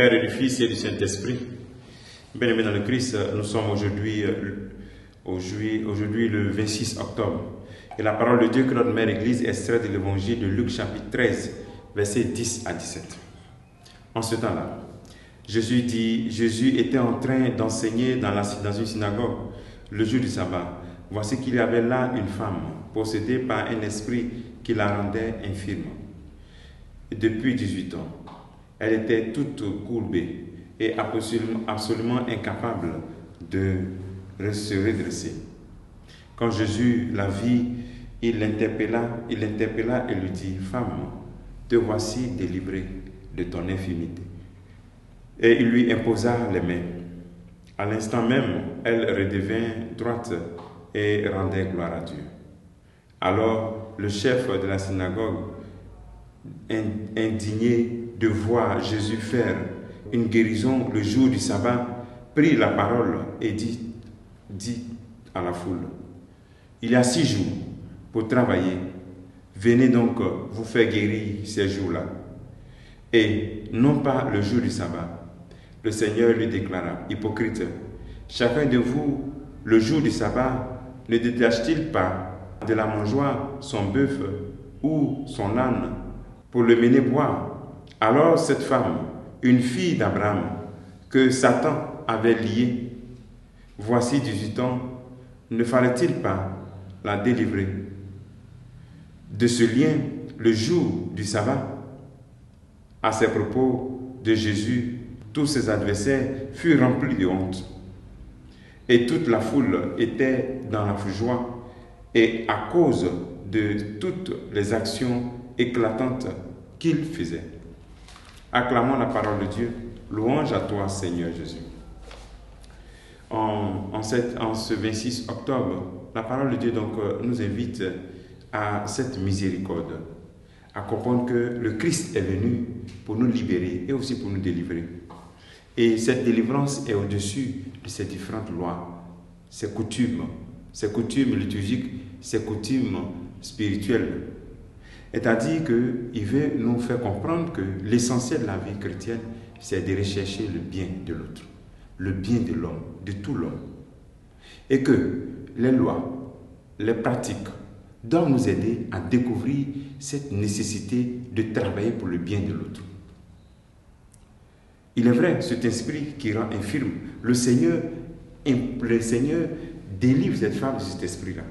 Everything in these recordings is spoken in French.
Père et du Fils et du Saint-Esprit. Bien-aimés dans le Christ, nous sommes aujourd'hui le 26 octobre. Et la parole de Dieu que notre Mère Église extrait de l'Évangile de Luc chapitre 13, versets 10 à 17. En ce temps-là, Jésus était en train d'enseigner dans une synagogue le jour du sabbat. Voici qu'il y avait là une femme possédée par un esprit qui la rendait infirme. Depuis 18 ans, elle était toute courbée et absolument incapable de se redresser. Quand Jésus la vit, il l'interpella et lui dit: « Femme, te voici délivrée de ton infirmité. » Et il lui imposa les mains. À l'instant même, elle redevint droite et rendait gloire à Dieu. Alors le chef de la synagogue, indigné de voir Jésus faire une guérison le jour du sabbat, prit la parole et dit à la foule: « Il y a 6 jours pour travailler. Venez donc vous faire guérir ces jours-là, et non pas le jour du sabbat. » Le Seigneur lui déclara: « Hypocrite, chacun de vous, le jour du sabbat, ne détache-t-il pas de la mangeoire son bœuf ou son âne pour le mener boire? Alors cette femme, une fille d'Abraham, que Satan avait liée, voici 18 ans, ne fallait-il pas la délivrer de ce lien le jour du sabbat? » À ces propos de Jésus, tous ses adversaires furent remplis de honte. Et toute la foule était dans la joie, et à cause de toutes les actions éclatantes qu'il faisait. Acclamons la parole de Dieu. Louange à toi, Seigneur Jésus. En ce 26 octobre, la parole de Dieu donc nous invite à cette miséricorde, à comprendre que le Christ est venu pour nous libérer et aussi pour nous délivrer. Et cette délivrance est au-dessus de ces différentes lois, ces coutumes liturgiques, ces coutumes spirituelles. C'est-à-dire qu'il veut nous faire comprendre que l'essentiel de la vie chrétienne, c'est de rechercher le bien de l'autre, le bien de l'homme, de tout l'homme. Et que les lois, les pratiques doivent nous aider à découvrir cette nécessité de travailler pour le bien de l'autre. Il est vrai, cet esprit qui rend infirme, le Seigneur délivre cette femme de cet esprit-là.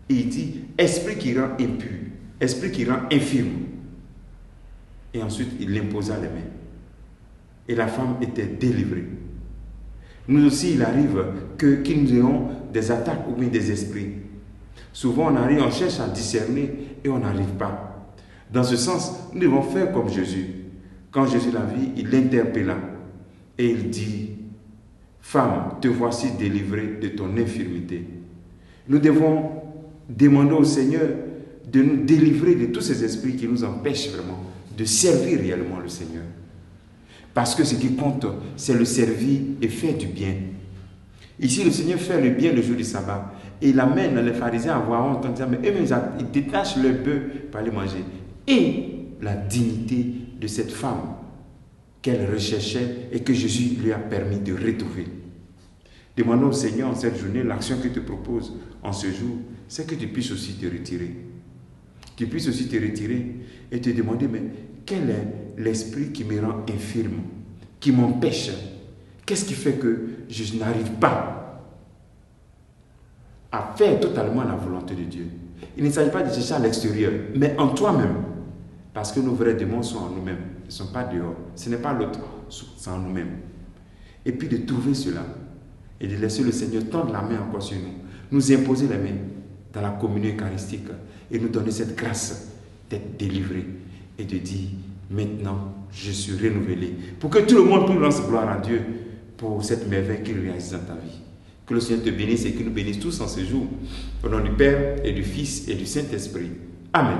Et il dit: esprit qui rend impur, esprit qui rend infirme. Et ensuite, il l'imposa les mains. Et la femme était délivrée. Nous aussi, il arrive que nous ayons des attaques ou bien des esprits. Souvent, on cherche à discerner et on n'arrive pas. Dans ce sens, nous devons faire comme Jésus. Quand Jésus la vit, il l'interpella et il dit: « Femme, te voici délivrée de ton infirmité. » Nous devons demander au Seigneur de nous délivrer de tous ces esprits qui nous empêchent vraiment de servir réellement le Seigneur. Parce que ce qui compte, c'est le servir et faire du bien. Ici, le Seigneur fait le bien le jour du sabbat. Et il amène les pharisiens à voir honte en disant: mais ils détachent le bœuf pour aller manger. Et la dignité de cette femme qu'elle recherchait et que Jésus lui a permis de retrouver. Demandons au Seigneur en cette journée, l'action qu'il te propose en ce jour, c'est que tu puisses aussi te retirer. Tu puisses aussi te retirer et te demander: mais quel est l'esprit qui me rend infirme, qui m'empêche? Qu'est-ce qui fait que je n'arrive pas à faire totalement la volonté de Dieu? Il ne s'agit pas de chercher à l'extérieur, mais en toi-même. Parce que nos vrais démons sont en nous-mêmes. Ils ne sont pas dehors. Ce n'est pas l'autre, c'est en nous-mêmes. Et puis de trouver cela et de laisser le Seigneur tendre la main encore sur nous. Nous imposer la main dans la communion eucharistique et nous donner cette grâce d'être délivré et de dire: maintenant, je suis renouvelé. Pour que tout le monde puisse rendre gloire à Dieu pour cette merveille qu'il réalise dans ta vie. Que le Seigneur te bénisse et qu'il nous bénisse tous en ce jour. Au nom du Père et du Fils et du Saint-Esprit. Amen.